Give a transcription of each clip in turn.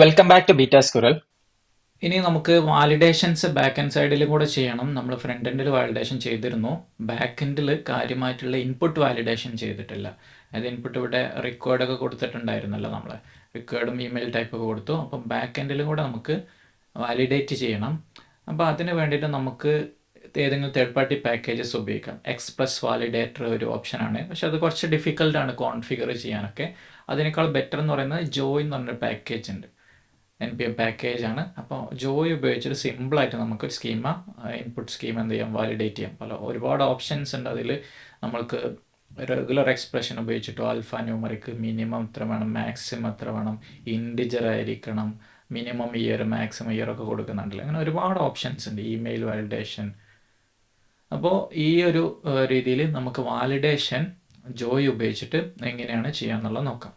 Welcome back to beta squirrel. ഇനി നമുക്ക് validations back end സൈഡിൽ കൂടെ ചെയ്യണം. നമ്മൾ ഫ്രണ്ട് എൻഡിൽ വാലിഡേഷൻ ചെയ്തിരുന്നു. ബാക്ക് എൻഡിൽ കാര്യമായിട്ടുള്ള ഇൻപുട്ട് വാലിഡേഷൻ ചെയ്തിട്ടില്ല. അതായത് ഇൻപുട്ട് ഇവിടെ റിക്വേർഡൊക്കെ കൊടുത്തിട്ടുണ്ടായിരുന്നല്ലോ, നമ്മൾ റിക്വേർഡും ഇമെയിൽ ടൈപ്പൊക്കെ കൊടുത്തു. അപ്പം ബാക്ക് എൻഡിലും കൂടെ നമുക്ക് വാലിഡേറ്റ് ചെയ്യണം. അപ്പോൾ അതിന് വേണ്ടിയിട്ട് നമുക്ക് ഏതെങ്കിലും തേർഡ് പാർട്ടി പാക്കേജസ് ഉപയോഗിക്കാം. എക്സ്പ്രസ് വാലിഡേറ്റർ ഒരു ഓപ്ഷനാണ്, പക്ഷെ അത് കുറച്ച് ഡിഫിക്കൽട്ടാണ് കോൺഫിഗർ ചെയ്യാനൊക്കെ. അതിനേക്കാൾ ബെറ്റർ എന്ന് പറയുന്നത് ജോയ് എന്ന് പറഞ്ഞൊരു പാക്കേജ് ഉണ്ട്, NPM പാക്കേജാണ്. അപ്പോൾ ജോയ് ഉപയോഗിച്ചിട്ട് സിമ്പിളായിട്ട് നമുക്ക് സ്കീമ ഇൻപുട്ട് സ്കീമ എന്ത് ചെയ്യാം, വാലിഡേറ്റ് ചെയ്യാം. ഒരുപാട് ഓപ്ഷൻസ് ഉണ്ട് അതിൽ. നമ്മൾക്ക് റെഗുലർ എക്സ്പ്രഷൻ ഉപയോഗിച്ചിട്ടോ ആൽഫ ന്യൂമറിക് മിനിമം ഇത്ര വേണം, മാക്സിമം എത്ര വേണം, ഇൻഡിജർ ആയിരിക്കണം, മിനിമം ഇയർ മാക്സിമം ഇയർ ഒക്കെ കൊടുക്കുന്നുണ്ടല്ലോ. അങ്ങനെ ഒരുപാട് ഓപ്ഷൻസ് ഉണ്ട്, ഇമെയിൽ വാലിഡേഷൻ. അപ്പോൾ ഈ ഒരു രീതിയിൽ നമുക്ക് വാലിഡേഷൻ ജോയ് ഉപയോഗിച്ചിട്ട് എങ്ങനെയാണ് ചെയ്യാന്നുള്ളത് നോക്കാം.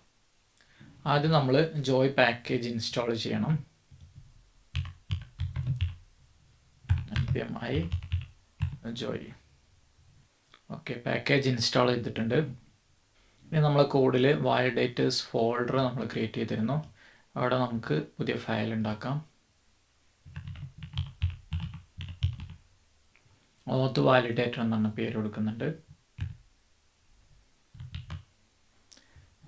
ആദ്യം നമ്മൾ ജോയ് പാക്കേജ് ഇൻസ്റ്റാൾ ചെയ്യണം. npmi Joy. Okay, package install ചെയ്തിട്ടുണ്ട്. ഇനി നമ്മൾ കോഡിൽ വാലിഡേറ്റേഴ്സ് ഫോൾഡർ നമ്മൾ ക്രിയേറ്റ് ചെയ്തിരുന്നു. അവിടെ നമുക്ക് പുതിയ ഫയൽ ഉണ്ടാക്കാം. ഓത്ത് വാലിഡേറ്റർ എന്നാണ് പേര് കൊടുക്കുന്നുണ്ട്.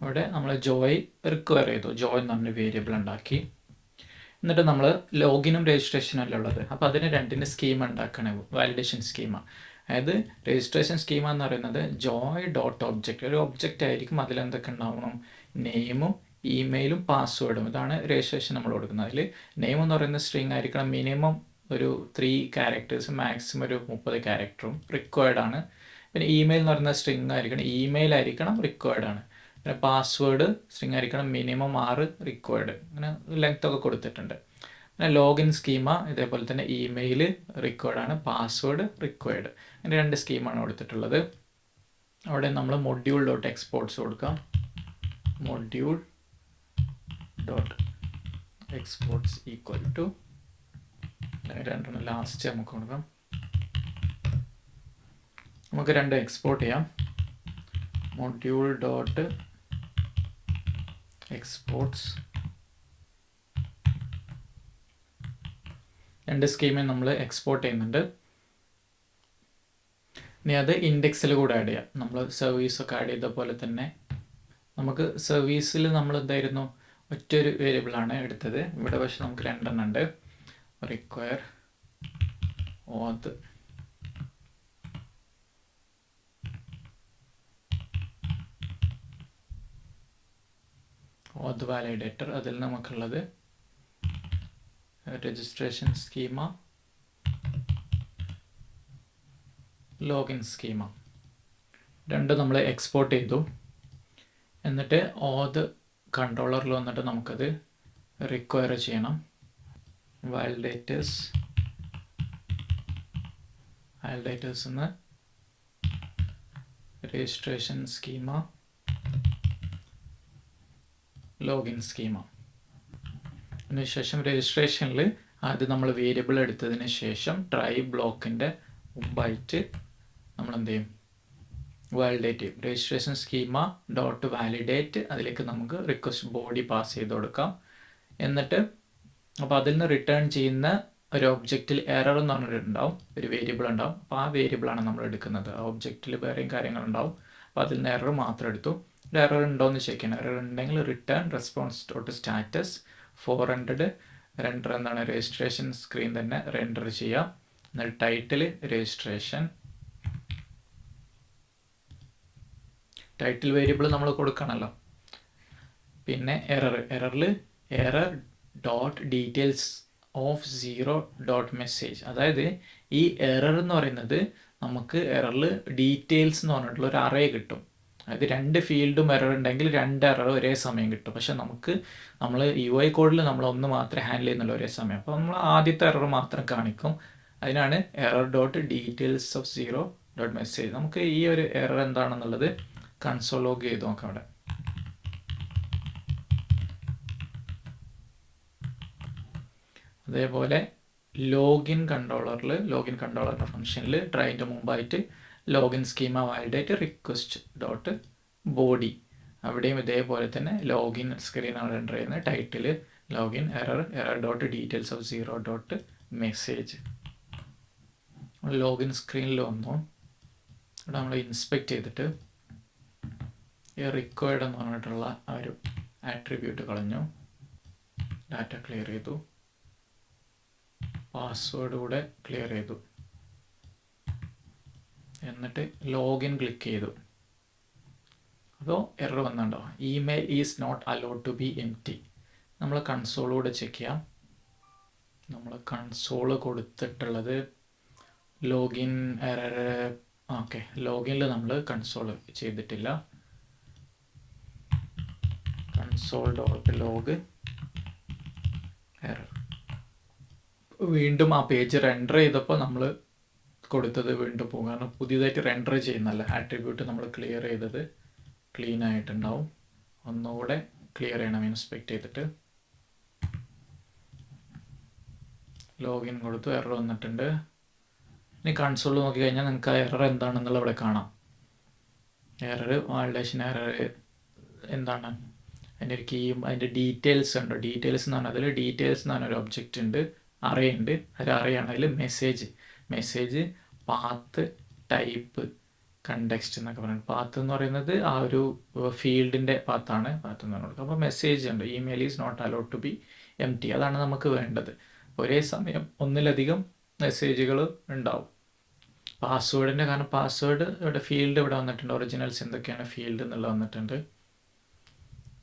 അവിടെ നമ്മൾ ജോയ് റിക്വയർ ചെയ്തു. ജോയ് എന്ന് പറഞ്ഞ വേരിയബിൾ ഉണ്ടാക്കി. എന്നിട്ട് നമ്മൾ ലോഗിനും രജിസ്ട്രേഷനും അല്ല ഉള്ളത്. അപ്പോൾ അതിന് രണ്ടിന് സ്കീമ ഉണ്ടാക്കണം, വാലിഡേഷൻ സ്കീമ. അതായത് രജിസ്ട്രേഷൻ സ്കീമ എന്ന് പറയുന്നത് ജോയ് ഡോട്ട് ഒബ്ജക്റ്റ്, ഒരു ഒബ്ജക്റ്റ് ആയിരിക്കും. അതിലെന്തൊക്കെ ഉണ്ടാവണം, നെയിമും ഇമെയിലും പാസ്വേഡും. ഇതാണ് രജിസ്ട്രേഷൻ നമ്മൾ കൊടുക്കുന്നത്. അതിൽ നെയിം എന്ന് പറയുന്ന സ്ട്രിങ് ആയിരിക്കണം, മിനിമം ഒരു 3 ക്യാരക്ടേഴ്സും മാക്സിമം ഒരു 30 ക്യാരക്ടറും റിക്വയർഡ് ആണ്. പിന്നെ ഇമെയിൽ എന്ന് പറയുന്ന സ്ട്രിങ് ആയിരിക്കണം, ഇമെയിൽ ആയിരിക്കണം, റിക്വയർഡ് ആണ്. പിന്നെ പാസ്വേഡ് സ്ട്രിങ് ആയിരിക്കണം, മിനിമം 6 റിക്വയർഡ്. അങ്ങനെ ലെങ്ത് ഒക്കെ കൊടുത്തിട്ടുണ്ട്. പിന്നെ ലോഗിൻ സ്കീമ ഇതേപോലെ തന്നെ ഇമെയിൽ റിക്വയർഡ് ആണ്, പാസ്വേഡ് റിക്വയർഡ്. അങ്ങനെ 2 സ്കീമാണ് കൊടുത്തിട്ടുള്ളത്. അവിടെ നമ്മൾ മൊഡ്യൂൾ ഡോട്ട് എക്സ്പോർട്ട്സ് കൊടുക്കാം. Module dot exports equal to രണ്ടെണ്ണം ലാസ്റ്റ് നമുക്ക് കൊടുക്കാം. നമുക്ക് 2 എക്സ്പോർട്ട് ചെയ്യാം. മൊഡ്യൂൾ ഡോട്ട് എക്സ്പോർട്ട്സ് 2 സ്കീമിൽ നമ്മൾ എക്സ്പോർട്ട് ചെയ്യുന്നുണ്ട്. ഇനി അത് ഇൻഡെക്സിൽ കൂടെ ആഡ് ചെയ്യാം. നമ്മൾ സർവീസൊക്കെ ആഡ് ചെയ്ത പോലെ തന്നെ നമുക്ക് സർവീസിൽ നമ്മൾ എന്തായിരുന്നു, ഒറ്റൊരു വേരിയബിളാണ് എടുത്തത്. ഇവിടെ പക്ഷെ നമുക്ക് 2 എണ്ണം ഉണ്ട്. റിക്വയർ ഓത്ത് ഓത്ത് വാലിഡേറ്റർ. അതിൽ നമുക്കുള്ളത് രജിസ്ട്രേഷൻ സ്കീമ, ലോഗിൻ സ്കീമ. 2 നമ്മൾ എക്സ്പോർട്ട് ചെയ്തു. എന്നിട്ട് ഓത് കൺട്രോളറിൽ വന്നിട്ട് നമുക്കത് റിക്വയർ ചെയ്യണം. വാലിഡേറ്റേഴ്സ് എന്ന് രജിസ്ട്രേഷൻ സ്കീമ, ലോഗിൻ സ്കീമ. അതിനുശേഷം രജിസ്ട്രേഷനിൽ ആദ്യം നമ്മൾ വേരിയബിൾ എടുത്തതിന് ശേഷം ട്രൈ ബ്ലോക്കിൻ്റെ മുമ്പായിട്ട് നമ്മൾ എന്ത് ചെയ്യും, വാലിഡേറ്റ് ചെയ്യും. രജിസ്ട്രേഷൻ സ്കീമ ഡോട്ട് വാലിഡേറ്റ്, അതിലേക്ക് നമുക്ക് റിക്വസ്റ്റ് ബോഡി പാസ് ചെയ്ത് കൊടുക്കാം. എന്നിട്ട് അപ്പോൾ അതിൽ നിന്ന് റിട്ടേൺ ചെയ്യുന്ന ഒരു ഒബ്ജക്റ്റിൽ എറർ എന്ന് പറഞ്ഞിട്ടുണ്ടാവും, ഒരു വേരിയബിൾ ഉണ്ടാവും. അപ്പോൾ ആ വേരിയബിളാണ് നമ്മൾ എടുക്കുന്നത്. ആ ഒബ്ജക്റ്റിൽ വേറെയും കാര്യങ്ങളുണ്ടാവും. അപ്പോൾ അതിൽ നിന്ന് എറർ മാത്രം എടുത്തു. ഒരു എറർ ഉണ്ടോ എന്ന് ചെക്ക് ചെയ്യണം. എറർ ഉണ്ടെങ്കിൽ return response dot status 400 render എന്താണ്, രജിസ്ട്രേഷൻ സ്ക്രീൻ തന്നെ റെൻഡർ ചെയ്യാം. എന്നാൽ ടൈറ്റിൽ രജിസ്ട്രേഷൻ, ടൈറ്റിൽ വേരിയബിൾ നമ്മൾ കൊടുക്കണമല്ലോ. പിന്നെ എററിൽ error dot details of 0 dot message. അതായത് ഈ എറർ എന്ന് പറയുന്നത് നമുക്ക് എററിൽ ഡീറ്റെയിൽസ് എന്ന് പറഞ്ഞിട്ടുള്ള ഒരു അറേ കിട്ടും. അതായത് 2 ഫീൽഡും എറർ ഉണ്ടെങ്കിൽ 2 എറർ ഒരേ സമയം കിട്ടും. പക്ഷെ നമ്മൾ UI കോഡിൽ നമ്മൾ ഒന്ന് മാത്രമേ ഹാൻഡിൽ ചെയ്യുന്നുള്ളൂ ഒരേ സമയം. അപ്പോൾ നമ്മൾ ആദ്യത്തെ എറർ മാത്രം കാണിക്കും. അതിനാണ് error dot details of 0 dot message. നമുക്ക് ഈ ഒരു എറർ എന്താണെന്നുള്ളത് കൺസോൾ ലോഗ് ചെയ്ത് നോക്കാം. അവിടെ അതേപോലെ ലോഗിൻ കൺട്രോളറിൻ്റെ ഫംഗ്ഷനിൽ ട്രൈൻ്റെ മുമ്പായിട്ട് login schema validate request dot body, അവിടെയും ഇതേപോലെ തന്നെ ലോഗിൻ സ്ക്രീനാണ് റെൻഡർ ചെയ്യുന്നത്. Title login error dot details of 0.message. Login സ്ക്രീനിൽ വന്നു. ഇവിടെ നമ്മൾ ഇൻസ്പെക്ട് ചെയ്തിട്ട് ഈ റിക്വയർഡ് എന്ന് പറഞ്ഞിട്ടുള്ള ആ ഒരു ആട്രിബ്യൂട്ട് കളഞ്ഞു. ഡാറ്റ ക്ലിയർ ചെയ്തു. പാസ്വേഡ് കൂടെ ക്ലിയർ ചെയ്തു. എന്നിട്ട് ലോഗിൻ ക്ലിക്ക് ചെയ്തു. അപ്പോൾ എറർ വന്നുണ്ടോ, email is not allowed to be empty. നമ്മൾ കൺസോളൂടെ ചെക്ക് ചെയ്യാം. നമ്മൾ കൺസോള് കൊടുത്തിട്ടുള്ളത് ലോഗിൻ എറർ. ഓക്കെ, ലോഗിനിൽ നമ്മൾ കൺസോൾ ചെയ്തിട്ടില്ല. Console dot log error. വീണ്ടും ആ പേജ് റെൻഡർ ചെയ്തപ്പോൾ നമ്മൾ കൊടുത്തത് വീണ്ടും പോകും. കാരണം പുതിയതായിട്ട് റെൻഡർ ചെയ്യുന്നല്ല, ആട്രിബ്യൂട്ട് നമ്മൾ ക്ലിയർ ചെയ്തത് ക്ലീൻ ആയിട്ടുണ്ടാവും. ഒന്നുകൂടെ ക്ലിയർ ചെയ്യണം ഇൻസ്പെക്ട് ചെയ്തിട്ട്. ലോഗിൻ കൊടുത്തു, എറർ വന്നിട്ടുണ്ട്. ഇനി കൺസോൾ നോക്കി കഴിഞ്ഞാൽ നിങ്ങൾക്ക് ആ എറർ എന്താണെന്നുള്ള ഇവിടെ കാണാം. എറർ വാലിഡേഷൻ എറർ എന്താണ്, അതിൻ്റെ ഒരു കീയും അതിൻ്റെ ഡീറ്റെയിൽസ് ഉണ്ട്. ഡീറ്റെയിൽസ് എന്ന് പറഞ്ഞാൽ അതിൽ ഡീറ്റെയിൽസ് എന്ന് പറഞ്ഞൊരു ഒബ്ജക്റ്റ് ഉണ്ട്, അറേ ഉണ്ട്. ഒരു അറേയാണ്. അതിൽ മെസ്സേജ് പാത്ത് ടൈപ്പ് കണ്ടെക്സ്റ്റ് എന്നൊക്കെ പറയുന്നത്. പാത്ത് എന്ന് പറയുന്നത് ആ ഒരു ഫീൽഡിൻ്റെ പാത്താണ് പാത്ത് എന്ന് പറഞ്ഞത്. അപ്പോൾ മെസ്സേജ് ഉണ്ട്, email is not allowed to be empty. അതാണ് നമുക്ക് വേണ്ടത്. ഒരേ സമയം ഒന്നിലധികം മെസ്സേജുകൾ ഉണ്ടാവും. പാസ്വേഡിൻ്റെ, കാരണം പാസ്വേഡ് ഇവിടെ ഫീൽഡ് ഇവിടെ വന്നിട്ടുണ്ട്. ഒറിജിനൽസ് എന്തൊക്കെയാണ് ഫീൽഡ് എന്നുള്ളത് വന്നിട്ടുണ്ട്.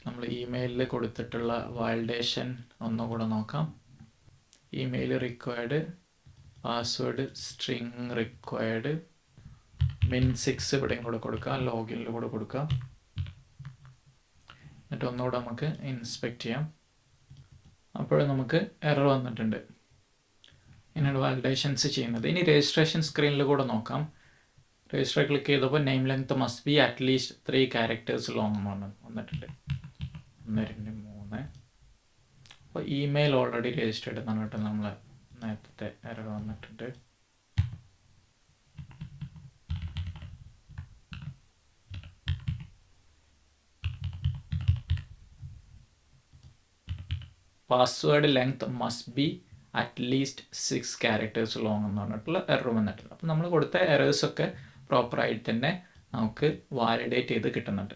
നമ്മൾ ഇമെയിലിൽ കൊടുത്തിട്ടുള്ള വാലിഡേഷൻ ഒന്നുകൂടെ നോക്കാം. Email required, password string required, min6 ഇവിടെയും കൂടെ കൊടുക്കാം, ലോഗിനിൽ കൂടെ കൊടുക്കാം. എന്നിട്ട് ഒന്നുകൂടെ നമുക്ക് ഇൻസ്പെക്ട് ചെയ്യാം. അപ്പോൾ നമുക്ക് എറർ വന്നിട്ടുണ്ട്. ഇങ്ങനെയാണ് വാലിഡേഷൻസ് ചെയ്യുന്നത്. ഇനി രജിസ്ട്രേഷൻ സ്ക്രീനിൽ കൂടെ നോക്കാം. രജിസ്റ്റർ ക്ലിക്ക് ചെയ്തപ്പോൾ name length must be at least 3 characters long എന്ന് വന്നിട്ടുണ്ട്. 1 2 3. അപ്പോൾ ഇമെയിൽ ഓൾറെഡി രജിസ്റ്റേർഡ് എന്ന് പറഞ്ഞിട്ട് നമ്മൾ നേരത്തെ എറർ വന്നിട്ടുണ്ട്. Password length must be at least 6 characters long എന്ന് പറഞ്ഞിട്ടുള്ള എറർ വന്നിട്ടുണ്ട്. അപ്പോൾ നമ്മൾ കൊടുത്ത എറേഴ്സൊക്കെ പ്രോപ്പറായിട്ട് തന്നെ നമുക്ക് വാലിഡേറ്റ് ചെയ്ത് കിട്ടുന്നുണ്ട്.